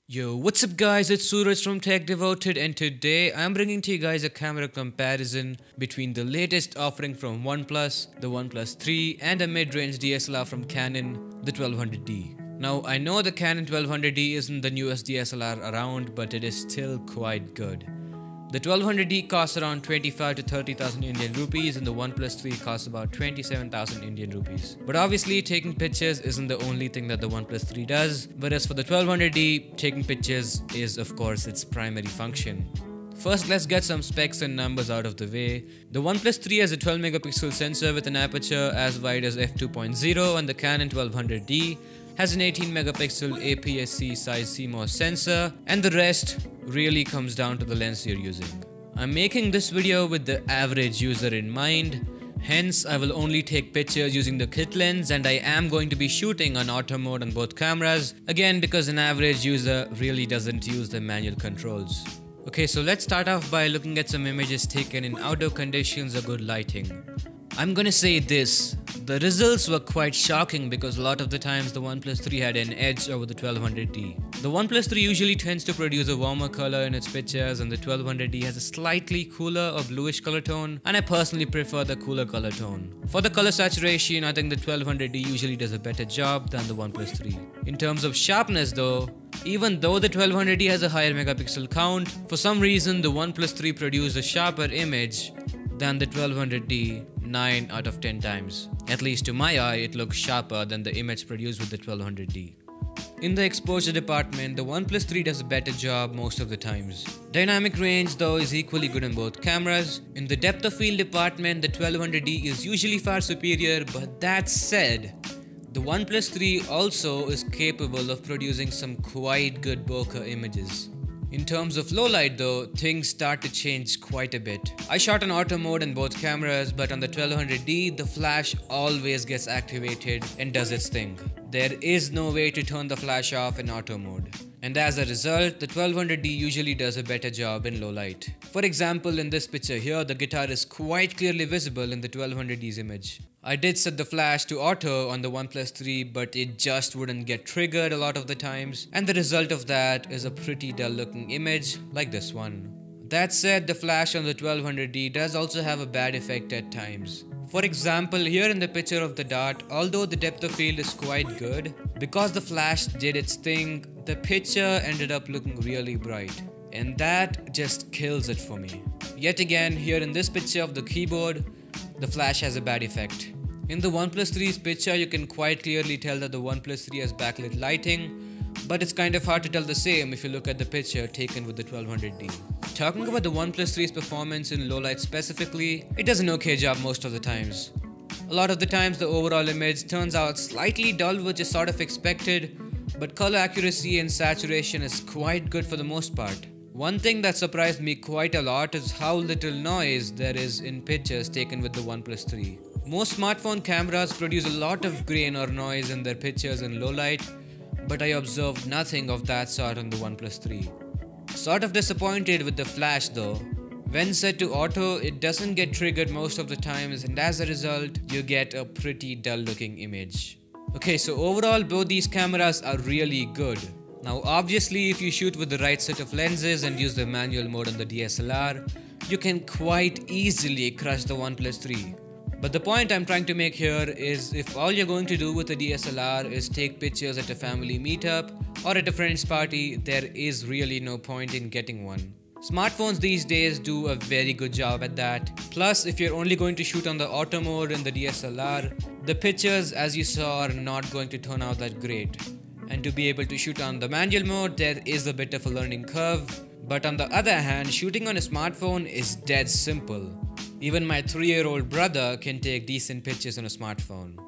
Yo, what's up guys, it's Suraj from TechDevoted and today I'm bringing to you guys a camera comparison between the latest offering from Oneplus, the Oneplus 3 and a mid-range DSLR from Canon, the 1200D. Now I know the Canon 1200D isn't the newest DSLR around, but it is still quite good. The 1200D costs around 25 to 30,000 Indian rupees and the Oneplus 3 costs about 27,000 Indian rupees. But obviously taking pictures isn't the only thing that the Oneplus 3 does, whereas for the 1200D, taking pictures is of course its primary function. First, let's get some specs and numbers out of the way. The Oneplus 3 has a 12 megapixel sensor with an aperture as wide as f2.0 and the Canon 1200D has an 18 megapixel APS-C size CMOS sensor, and the rest really comes down to the lens you're using. I'm making this video with the average user in mind, hence I will only take pictures using the kit lens and I am going to be shooting on auto mode on both cameras, again because an average user really doesn't use the manual controls. Okay, so let's start off by looking at some images taken in outdoor conditions or good lighting. I'm gonna say this, the results were quite shocking because a lot of the times the Oneplus 3 had an edge over the 1200D. The Oneplus 3 usually tends to produce a warmer color in its pictures and the 1200D has a slightly cooler or bluish color tone, and I personally prefer the cooler color tone. For the color saturation, I think the 1200D usually does a better job than the Oneplus 3. In terms of sharpness though, even though the 1200D has a higher megapixel count, for some reason the Oneplus 3 produced a sharper image than the 1200D 9 out of 10 times. At least to my eye, it looks sharper than the image produced with the 1200D. In the exposure department, the Oneplus 3 does a better job most of the times. Dynamic range though is equally good on both cameras. In the depth of field department, the 1200D is usually far superior, but that said, the Oneplus 3 also is capable of producing some quite good bokeh images. In terms of low light though, things start to change quite a bit. I shot on auto mode in both cameras, but on the 1200D, the flash always gets activated and does its thing. There is no way to turn the flash off in auto mode. And as a result, the 1200D usually does a better job in low light. For example, in this picture here, the guitar is quite clearly visible in the 1200D's image. I did set the flash to auto on the Oneplus 3, but it just wouldn't get triggered a lot of the times, and the result of that is a pretty dull looking image like this one. That said, the flash on the 1200D does also have a bad effect at times. For example, here in the picture of the dart, although the depth of field is quite good, because the flash did its thing, the picture ended up looking really bright. And that just kills it for me. Yet again, here in this picture of the keyboard, the flash has a bad effect. In the Oneplus 3's picture, you can quite clearly tell that the Oneplus 3 has backlit lighting, but it's kind of hard to tell the same if you look at the picture taken with the 1200D. Talking about the Oneplus 3's performance in low light specifically, it does an okay job most of the times. A lot of the times the overall image turns out slightly dull, which is sort of expected, but color accuracy and saturation is quite good for the most part. One thing that surprised me quite a lot is how little noise there is in pictures taken with the Oneplus 3. Most smartphone cameras produce a lot of grain or noise in their pictures in low light, but I observed nothing of that sort on the Oneplus 3. Sort of disappointed with the flash though. When set to auto, it doesn't get triggered most of the times, and as a result, you get a pretty dull looking image. Okay, so overall both these cameras are really good. Now obviously if you shoot with the right set of lenses and use the manual mode on the DSLR, you can quite easily crush the Oneplus 3. But the point I'm trying to make here is if all you're going to do with a DSLR is take pictures at a family meetup or at a friend's party, there is really no point in getting one. Smartphones these days do a very good job at that. Plus, if you're only going to shoot on the auto mode in the DSLR, the pictures as you saw are not going to turn out that great. And to be able to shoot on the manual mode, there is a bit of a learning curve. But on the other hand, shooting on a smartphone is dead simple. Even my 3-year-old brother can take decent pictures on a smartphone.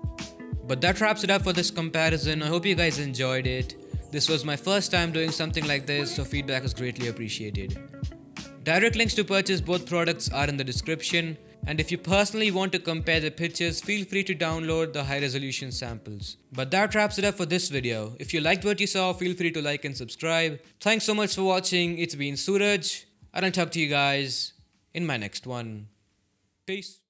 But that wraps it up for this comparison. I hope you guys enjoyed it. This was my first time doing something like this, so feedback is greatly appreciated. Direct links to purchase both products are in the description, and if you personally want to compare the pictures, feel free to download the high resolution samples. But that wraps it up for this video. If you liked what you saw, feel free to like and subscribe. Thanks so much for watching. It's been Suraj, and I'll talk to you guys in my next one. Peace.